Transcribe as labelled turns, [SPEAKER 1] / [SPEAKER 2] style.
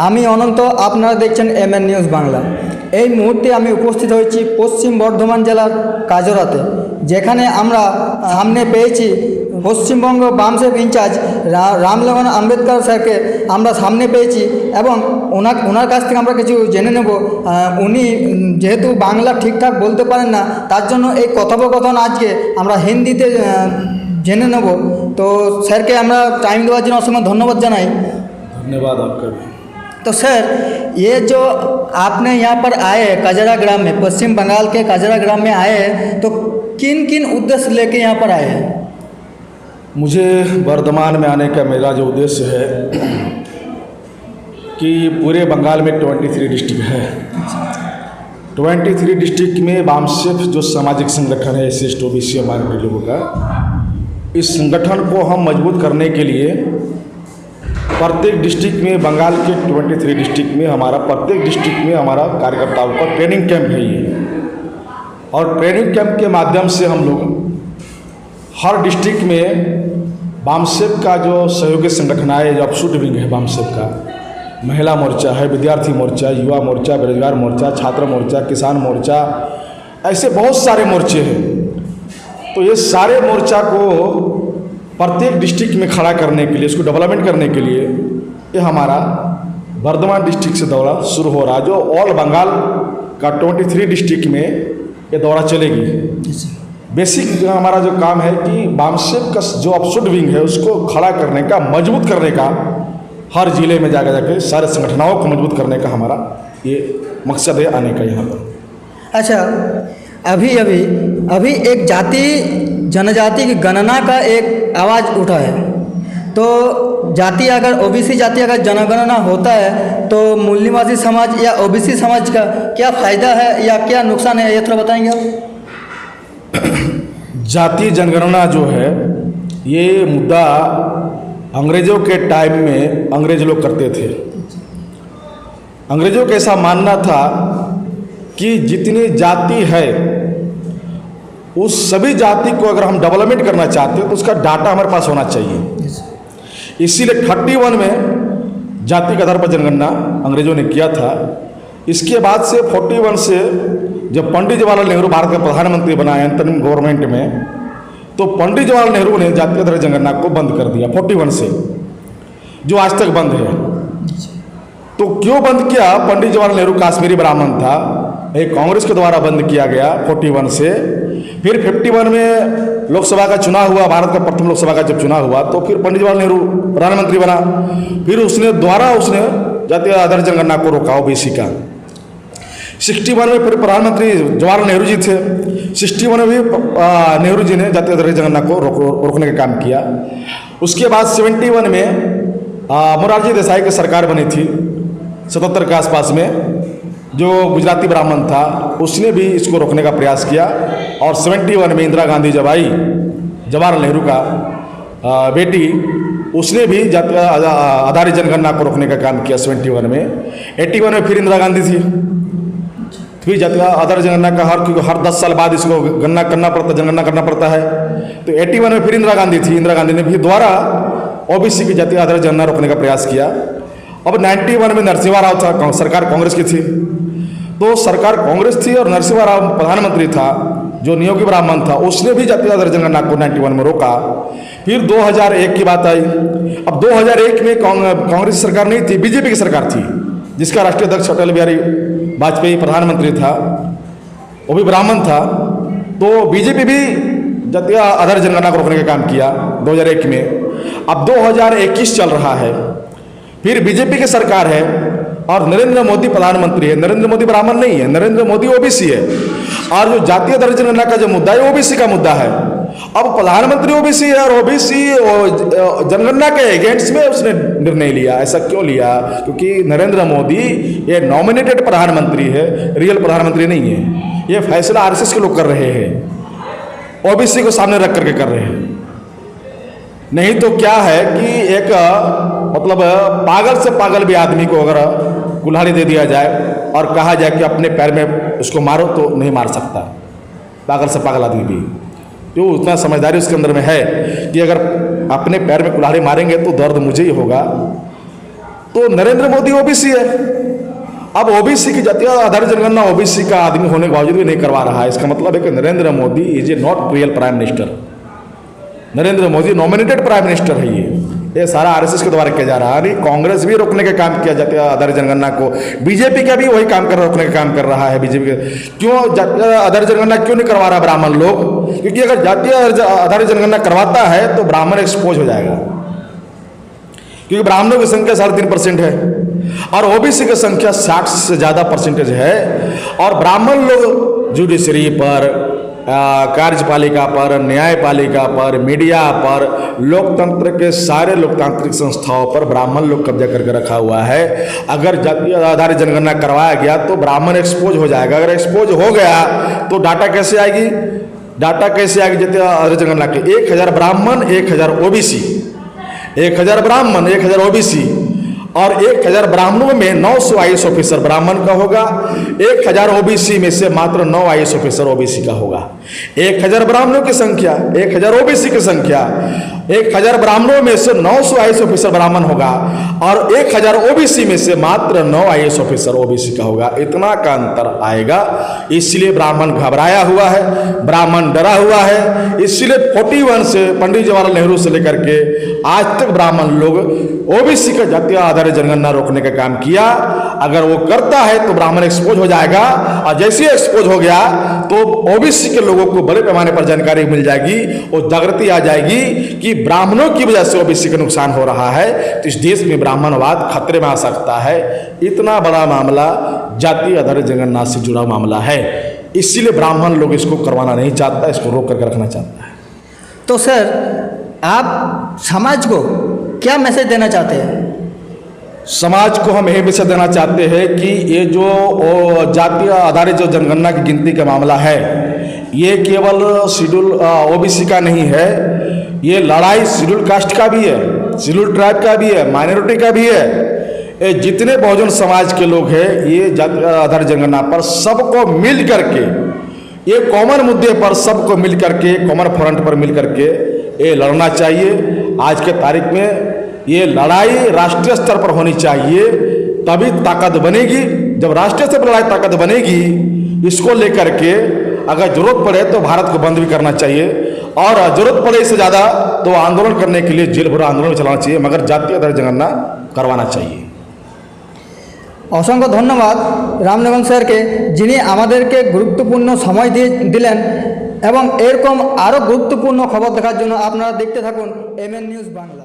[SPEAKER 1] আমি অনন্ত, আপনারা দেখছেন এমএন নিউজ বাংলা। এই মুহূর্তে আমি উপস্থিত হয়েছি পশ্চিম বর্ধমান জেলার কাজরাতে, যেখানে আমরা সামনে পেয়েছি পশ্চিমবঙ্গ বামসেফ ইনচার্জ রামলগন আম্বেদকর স্যারকে আমরা সামনে পেয়েছি এবং ওনার কাছ থেকে আমরা কিছু জেনে নেব। উনি যেহেতু বাংলা ঠিকঠাক বলতে পারেন না, তার জন্য এই কথোপকথন আজকে আমরা হিন্দিতে জেনে নেব। তো স্যারকে আমরা টাইম দেওয়ার জন্য অসংখ্য ধন্যবাদ জানাই।
[SPEAKER 2] धन्यवाद आपका भी।
[SPEAKER 1] तो सर, ये जो आपने यहाँ पर आए कजरा ग्राम में, पश्चिम बंगाल के कजरा ग्राम में आए हैं, तो किन किन उद्देश्य लेके यहाँ पर आए हैं?
[SPEAKER 2] मुझे वर्धमान में आने का मेरा जो उद्देश्य है कि पूरे बंगाल में 23 डिस्ट्रिक्ट है। 23 डिस्ट्रिक्ट में वामसेफ जो सामाजिक संगठन है SC ST OBC माइनॉरिटी लोगों का, इस संगठन को हम मजबूत करने के लिए प्रत्येक डिस्ट्रिक्ट में, बंगाल के 23 डिस्ट्रिक्ट में प्रत्येक डिस्ट्रिक्ट में हमारा कार्यकर्ताओं का ट्रेनिंग कैंप है ये। और ट्रेनिंग कैंप के माध्यम से हम लोग हर डिस्ट्रिक्ट में वामसेफ का जो सहयोगी संगठन है, जो अपशूट विंग है वामसेफ का, महिला मोर्चा है, विद्यार्थी मोर्चा, युवा मोर्चा, बेरोजगार मोर्चा, छात्र मोर्चा, किसान मोर्चा, ऐसे बहुत सारे मोर्चे हैं। तो ये सारे मोर्चा को प्रत्येक डिस्ट्रिक्ट में खड़ा करने के लिए, इसको डेवलपमेंट करने के लिए ये हमारा वर्धमान डिस्ट्रिक्ट से दौरा शुरू हो रहा है, जो ऑल बंगाल का 23 डिस्ट्रिक्ट में ये दौरा चलेगी। बेसिक जो हमारा जो काम है कि वामसेफ का जो अपशूट विंग है उसको खड़ा करने का, मजबूत करने का, हर जिले में जाके सारे संगठनों को मजबूत करने का हमारा ये मकसद है आने का यहाँ पर।
[SPEAKER 1] अच्छा, अभी एक जनजाति की गणना का एक आवाज़ उठा है। तो OBC जाति अगर जनगणना होता है तो मूल निवासी समाज या OBC समाज का क्या फ़ायदा है या क्या नुकसान है, ये थोड़ा बताएंगे आप?
[SPEAKER 2] जाति जनगणना जो है ये मुद्दा अंग्रेज़ों के टाइम में अंग्रेज लोग करते थे। अंग्रेज़ों का ऐसा मानना था कि जितनी जाति है उस सभी जाति को अगर हम डेवलपमेंट करना चाहते हैं तो उसका डाटा हमारे पास होना चाहिए। इसीलिए 31 में जाति के आधार पर जनगणना अंग्रेज़ों ने किया था। इसके बाद से 41 से जब पंडित जवाहरलाल नेहरू भारत का प्रधानमंत्री बनाए अंतरिम गवर्नमेंट में, तो पंडित जवाहरलाल नेहरू ने जाति आधारित जनगणना को बंद कर दिया 41 से, जो आज तक बंद है। तो क्यों बंद किया? पंडित जवाहरलाल नेहरू कश्मीरी ब्राह्मण था, एक कांग्रेस के द्वारा बंद किया गया 41 से। फिर 51 में लोकसभा का चुनाव हुआ, भारत का प्रथम लोकसभा का जब चुनाव हुआ तो फिर पंडित जवाहरलाल नेहरू प्रधानमंत्री बना। फिर उसने जातीय आधारित जनगणना को रोका OBC का। 61 में फिर प्रधानमंत्री जवाहरलाल नेहरू जी थे। 61 में भी नेहरू जी ने जातीय आधारित जनगणना को रोकने का काम किया। उसके बाद 71 में मोरारजी देसाई की सरकार बनी थी 77 के आसपास में, जो गुजराती ब्राह्मण था उसने भी इसको रोकने का प्रयास किया। और 71 में इंदिरा गांधी जब आई, जवाहरलाल नेहरू का बेटी, उसने भी जातीय आधारित जनगणना को रोकने का काम किया 71 में। 81 में फिर इंदिरा गांधी थी, फिर जातीय आधारित जनगणना का हर 10 साल बाद इसको जनगणना करना पड़ता है। तो 81 में फिर इंदिरा गांधी थी, इंदिरा गांधी ने भी दोबारा OBC की जातीय आधारित जनगणना रोकने का प्रयास किया। अब 91 में नरसिम्हा राव था, सरकार कांग्रेस की थी। तो सरकार कांग्रेस थी और नरसिम्हा राव प्रधानमंत्री था, जो नियोगी ब्राह्मण था, उसने भी जातीय आधारित जनगणना को 91 में रोका। फिर 2001 की बात आई। अब 2001 में कांग्रेस सरकार नहीं थी, BJP की सरकार थी, जिसका राष्ट्रीय अध्यक्ष अटल बिहारी वाजपेयी प्रधानमंत्री था, वो भी ब्राह्मण था। तो BJP भी जातीय आधारित जनगणना को रोकने का काम किया 2001 में। अब 2021 चल रहा है, फिर BJP की सरकार है और नरेंद्र मोदी प्रधानमंत्री है। नरेंद्र मोदी ब्राह्मण नहीं है, नरेंद्र मोदी OBC है। और जो जातीय आधारित जनगणना का जो मुद्दा है OBC का मुद्दा है। अब प्रधानमंत्री OBC है और OBC जनगणना के अगेंस्ट में उसने निर्णय लिया। ऐसा क्यों लिया? क्योंकि नरेंद्र मोदी ये नॉमिनेटेड प्रधानमंत्री है, रियल प्रधानमंत्री नहीं है। ये फैसला RSS के लोग कर रहे हैं, OBC को सामने रख करके कर रहे हैं। नहीं तो क्या है कि एक मतलब पागल से पागल भी आदमी को अगर कुल्हाड़ी दे दिया जाए और कहा जाए कि अपने पैर में उसको मारो, तो नहीं मार सकता पागल से पागल आदमी भी। जो उतना समझदारी उसके अंदर में है कि अगर अपने पैर में कुल्हाड़ी मारेंगे तो दर्द मुझे ही होगा, तो नरेंद्र मोदी ओबीसी है। अब ओबीसी की जातीय आधारित जनगणना ओबीसी का आदमी होने के बावजूद भी नहीं करवा रहा है। इसका मतलब है कि Narendra Modi is a not real prime minister. Narendra Modi nominated prime minister है। ये सारा आरएसएस के द्वारा किया जा रहा है। नहीं, कांग्रेस भी रोकने का काम किया जातीय आधारित जनगणना को, बीजेपी का भी वही काम कर रोकने का काम कर रहा है। बीजेपी क्यों जातीय आधारित जनगणना क्यों नहीं करवा रहा ब्राह्मण लोग? क्योंकि अगर जातीय आधारित जनगणना करवाता है तो ब्राह्मण एक्सपोज हो जाएगा, क्योंकि ब्राह्मणों की संख्या 3.5% है और ओबीसी की संख्या 60 से ज़्यादा परसेंटेज है। और ब्राह्मण लोग जुडिशरी पर, कार्यपालिका पर, न्यायपालिका पर, मीडिया पर, लोकतंत्र के सारे लोकतांत्रिक संस्थाओं पर ब्राह्मण लोग कब्जा करके रखा हुआ है। अगर जातीय आधारित जनगणना करवाया गया तो ब्राह्मण एक्सपोज हो जाएगा। अगर एक्सपोज हो गया तो डाटा कैसे आएगी? डाटा कैसे आएगी जातीय आधारित जनगणना के? 1000 ब्राह्मण, 1000 ओबीसी, 1000 ब्राह्मण, 1000 ओबीसी, और 1000 ब्राह्मणों में 900 आईएएस ऑफिसर ब्राह्मण का होगा। 1000 ओबीसी में से मात्र 9 आईएएस ऑफिसर ओबीसी का होगा। 1000 ब्राह्मणों की संख्या, 1000 ओबीसी की संख्या, 1000 ब्राह्मणों में से 900 आईएएस ऑफिसर ब्राह्मण होगा और 1000 ओबीसी में से मात्र 9 आईएएस ऑफिसर ओबीसी का होगा। इतना का अंतर आएगा। इसलिए ब्राह्मण घबराया हुआ है, ब्राह्मण डरा हुआ है। इसलिए 41 से पंडित जवाहरलाल नेहरू से लेकर के आज तक ब्राह्मण लोग ओबीसी का जातीय आधारित जनगणना रोकने का काम किया। अगर वो करता है तो ब्राह्मण एक्सपोज हो जाएगा, और जैसे ही एक्सपोज हो गया तो ओबीसी के लोगों को बड़े पैमाने पर जानकारी मिल जाएगी और जागृति आ जाएगी कि ब्राह्मणों की वजह से ओबीसी का नुकसान हो रहा है। तो इस देश में ब्राह्मणवाद खतरे में आ सकता है। इतना बड़ा मामला जातीय आधारित जनगणना से जुड़ा मामला है। इसीलिए ब्राह्मण लोग इसको करवाना नहीं चाहता, इसको रोक करके रखना चाहता है।
[SPEAKER 1] तो सर, आप समाज को क्या मैसेज देना चाहते हैं?
[SPEAKER 2] समाज को हम यही मैसेज देना चाहते हैं कि ये जो जातीय आधारित जो जनगणना की गिनती का मामला है, ये केवल शेड्यूल ओबीसी का नहीं है। ये लड़ाई शेड्यूल कास्ट का भी है, शेड्यूल ट्राइब का भी है, माइनॉरिटी का भी है। ये जितने बहुजन समाज के लोग हैं, ये जातीय आधारित जनगणना पर सबको मिल करके, ये कॉमन मुद्दे पर सबको मिल करके, कॉमन फ्रंट पर मिल करके ये लड़ना चाहिए। आज के तारीख में ये लड़ाई राष्ट्रीय स्तर पर होनी चाहिए, तभी ताकत बनेगी। जब राष्ट्रीय स्तर पर लड़ाई ताकत बनेगी, इसको लेकर के अगर जरूरत पड़े तो भारत को बंद भी करना चाहिए, और जरूरत पड़े इससे ज़्यादा तो आंदोलन करने के लिए जेल भरा आंदोलन चलाना चाहिए, मगर जातीय आधारित जनगणना करवाना चाहिए।
[SPEAKER 1] অসংখ্য ধন্যবাদ রামনগর স্যারকে, যিনি আমাদেরকে গুরুত্বপূর্ণ সময় দিলেন এবং এরকম আরও গুরুত্বপূর্ণ খবর দেখার জন্য আপনারা দেখতে থাকুন MN নিউজ বাংলা।